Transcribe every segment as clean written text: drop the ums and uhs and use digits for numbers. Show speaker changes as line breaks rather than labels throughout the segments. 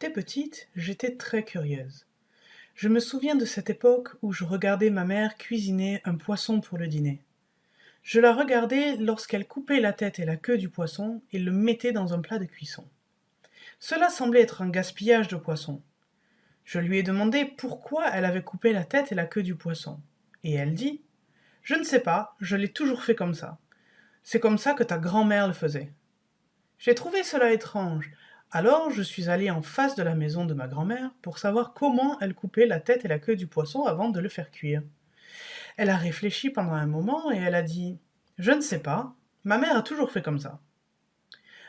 j'étais petite, j'étais très curieuse. Je me souviens de cette époque où je regardais ma mère cuisiner un poisson pour le dîner. Je la regardais lorsqu'elle coupait la tête et la queue du poisson et le mettait dans un plat de cuisson. Cela semblait être un gaspillage de poisson. Je lui ai demandé pourquoi elle avait coupé la tête et la queue du poisson. Et elle dit: Je ne sais pas, je l'ai toujours fait comme ça. C'est comme ça que ta grand-mère le faisait. J'ai trouvé cela étrange. Alors je suis allée en face de la maison de ma grand-mère pour savoir comment elle coupait la tête et la queue du poisson avant de le faire cuire. Elle a réfléchi pendant un moment et elle a dit: Je ne sais pas, ma mère a toujours fait comme ça.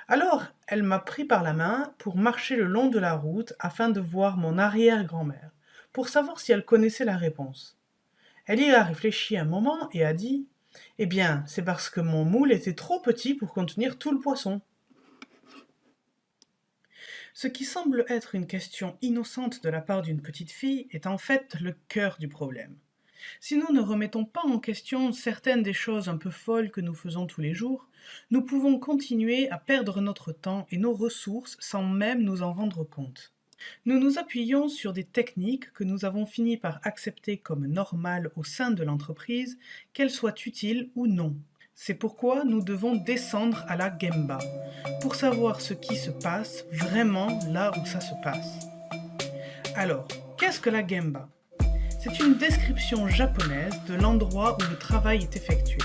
Alors elle m'a pris par la main pour marcher le long de la route afin de voir mon arrière-grand-mère, pour savoir si elle connaissait la réponse. Elle y a réfléchi un moment et a dit: Eh bien, c'est parce que mon moule était trop petit pour contenir tout le poisson. Ce qui semble être une question innocente de la part d'une petite fille est en fait le cœur du problème. Si nous ne remettons pas en question certaines des choses un peu folles que nous faisons tous les jours, nous pouvons continuer à perdre notre temps et nos ressources sans même nous en rendre compte. Nous nous appuyons sur des techniques que nous avons fini par accepter comme normales au sein de l'entreprise, qu'elles soient utiles ou non. C'est pourquoi nous devons descendre à la Gemba, pour savoir ce qui se passe vraiment là où ça se passe. Alors, qu'est-ce que la Gemba? C'est une description japonaise de l'endroit où le travail est effectué.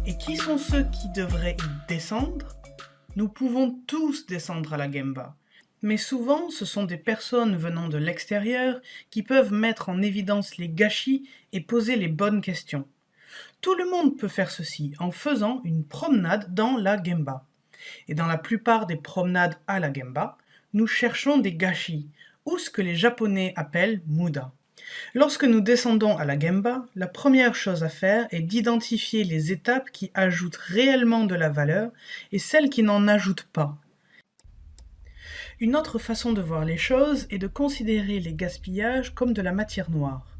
Et qui sont ceux qui devraient y descendre? Nous pouvons tous descendre à la Gemba, mais souvent ce sont des personnes venant de l'extérieur qui peuvent mettre en évidence les gâchis et poser les bonnes questions. Tout le monde peut faire ceci en faisant une promenade dans la Gemba. Et dans la plupart des promenades à la Gemba, nous cherchons des gâchis, ou ce que les Japonais appellent muda. Lorsque nous descendons à la Gemba, la première chose à faire est d'identifier les étapes qui ajoutent réellement de la valeur et celles qui n'en ajoutent pas. Une autre façon de voir les choses est de considérer les gaspillages comme de la matière noire.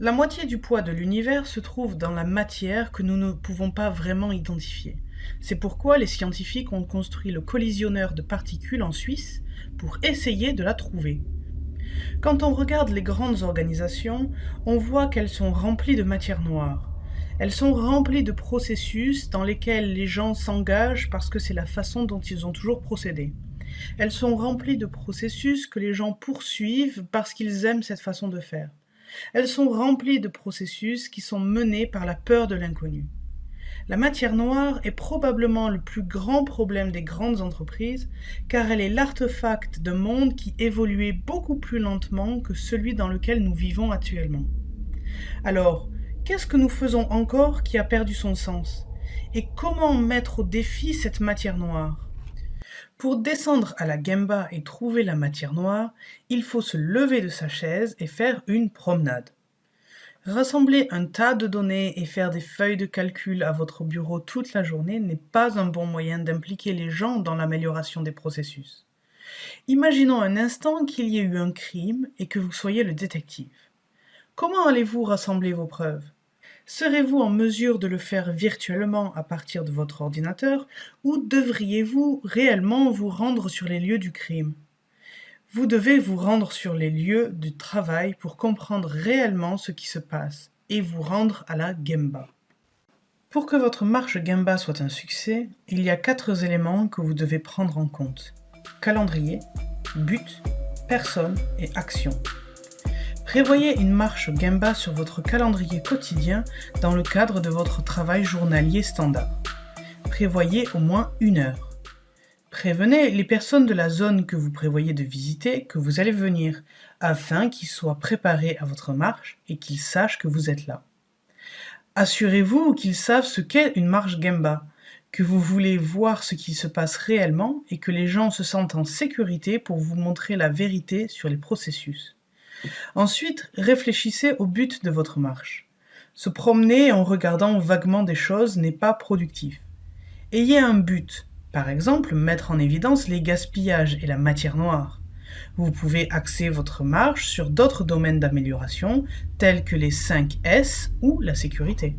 La moitié du poids de l'univers se trouve dans la matière que nous ne pouvons pas vraiment identifier. C'est pourquoi les scientifiques ont construit le collisionneur de particules en Suisse pour essayer de la trouver. Quand on regarde les grandes organisations, on voit qu'elles sont remplies de matière noire. Elles sont remplies de processus dans lesquels les gens s'engagent parce que c'est la façon dont ils ont toujours procédé. Elles sont remplies de processus que les gens poursuivent parce qu'ils aiment cette façon de faire. Elles sont remplies de processus qui sont menés par la peur de l'inconnu. La matière noire est probablement le plus grand problème des grandes entreprises, car elle est l'artefact d'un monde qui évoluait beaucoup plus lentement que celui dans lequel nous vivons actuellement. Alors, qu'est-ce que nous faisons encore qui a perdu son sens? Et comment mettre au défi cette matière noire? Pour descendre à la Gemba et trouver la matière noire, il faut se lever de sa chaise et faire une promenade. Rassembler un tas de données et faire des feuilles de calcul à votre bureau toute la journée n'est pas un bon moyen d'impliquer les gens dans l'amélioration des processus. Imaginons un instant qu'il y ait eu un crime et que vous soyez le détective. Comment allez-vous rassembler vos preuves? Serez-vous en mesure de le faire virtuellement à partir de votre ordinateur ou devriez-vous réellement vous rendre sur les lieux du crime? Vous devez vous rendre sur les lieux du travail pour comprendre réellement ce qui se passe et vous rendre à la Gemba. Pour que votre marche Gemba soit un succès, il y a 4 éléments que vous devez prendre en compte: calendrier, but, personne et action. Prévoyez une marche Gemba sur votre calendrier quotidien dans le cadre de votre travail journalier standard. Prévoyez au moins 1 heure. Prévenez les personnes de la zone que vous prévoyez de visiter que vous allez venir, afin qu'ils soient préparés à votre marche et qu'ils sachent que vous êtes là. Assurez-vous qu'ils savent ce qu'est une marche Gemba, que vous voulez voir ce qui se passe réellement et que les gens se sentent en sécurité pour vous montrer la vérité sur les processus. Ensuite, réfléchissez au but de votre marche. Se promener en regardant vaguement des choses n'est pas productif. Ayez un but. Par exemple, mettre en évidence les gaspillages et la matière noire. Vous pouvez axer votre marche sur d'autres domaines d'amélioration, tels que les 5 S ou la sécurité.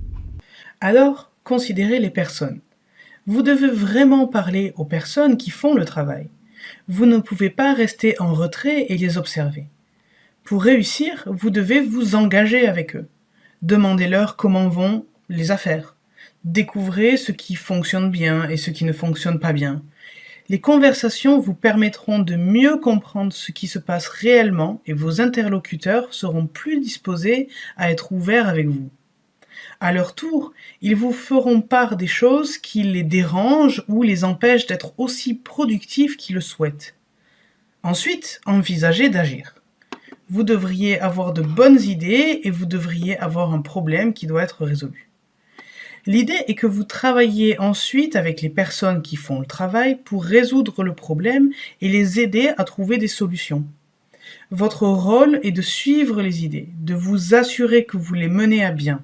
Alors, considérez les personnes. Vous devez vraiment parler aux personnes qui font le travail. Vous ne pouvez pas rester en retrait et les observer. Pour réussir, vous devez vous engager avec eux. Demandez-leur comment vont les affaires. Découvrez ce qui fonctionne bien et ce qui ne fonctionne pas bien. Les conversations vous permettront de mieux comprendre ce qui se passe réellement et vos interlocuteurs seront plus disposés à être ouverts avec vous. À leur tour, ils vous feront part des choses qui les dérangent ou les empêchent d'être aussi productifs qu'ils le souhaitent. Ensuite, envisagez d'agir. Vous devriez avoir de bonnes idées et vous devriez avoir un problème qui doit être résolu. L'idée est que vous travaillez ensuite avec les personnes qui font le travail pour résoudre le problème et les aider à trouver des solutions. Votre rôle est de suivre les idées, de vous assurer que vous les menez à bien.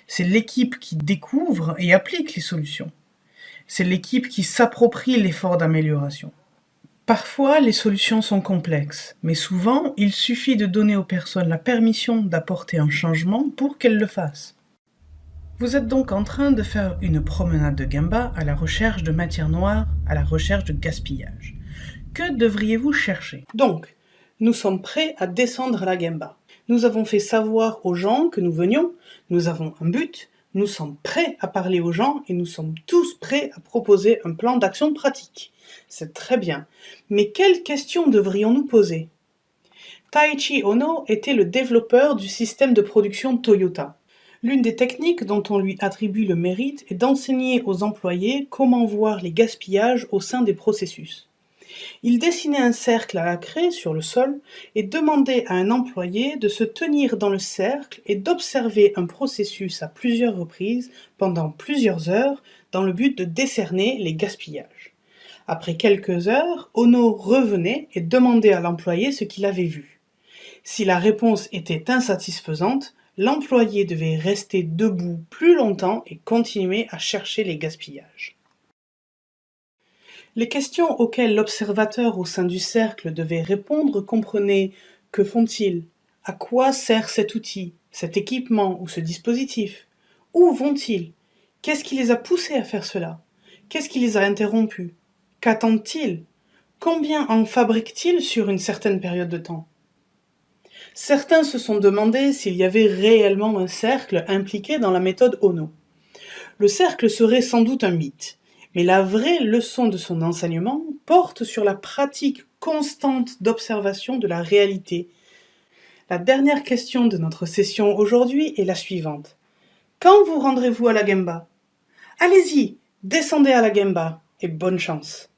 C'est l'équipe qui découvre et applique les solutions. C'est l'équipe qui s'approprie l'effort d'amélioration. Parfois, les solutions sont complexes, mais souvent, il suffit de donner aux personnes la permission d'apporter un changement pour qu'elles le fassent. Vous êtes donc en train de faire une promenade de Gemba à la recherche de matière noire, à la recherche de gaspillage. Que devriez-vous chercher? Donc, nous sommes prêts à descendre la Gemba. Nous avons fait savoir aux gens que nous venions, nous avons un but, nous sommes prêts à parler aux gens et nous sommes tous prêts à proposer un plan d'action pratique. C'est très bien. Mais quelles questions devrions-nous poser? Taichi Ono était le développeur du système de production Toyota. L'une des techniques dont on lui attribue le mérite est d'enseigner aux employés comment voir les gaspillages au sein des processus. Il dessinait un cercle à la craie sur le sol et demandait à un employé de se tenir dans le cercle et d'observer un processus à plusieurs reprises pendant plusieurs heures dans le but de décerner les gaspillages. Après quelques heures, Ono revenait et demandait à l'employé ce qu'il avait vu. Si la réponse était insatisfaisante, l'employé devait rester debout plus longtemps et continuer à chercher les gaspillages. Les questions auxquelles l'observateur au sein du cercle devait répondre comprenaient: que font-ils? À quoi sert cet outil, cet équipement ou ce dispositif? Où vont-ils? Qu'est-ce qui les a poussés à faire cela? Qu'est-ce qui les a interrompus? Qu'attendent-ils? Combien en fabriquent-ils sur une certaine période de temps? Certains se sont demandé s'il y avait réellement un cercle impliqué dans la méthode Ono. Le cercle serait sans doute un mythe, mais la vraie leçon de son enseignement porte sur la pratique constante d'observation de la réalité. La dernière question de notre session aujourd'hui est la suivante. Quand vous rendrez-vous à la Gemba? Allez-y, descendez à la Gemba et bonne chance.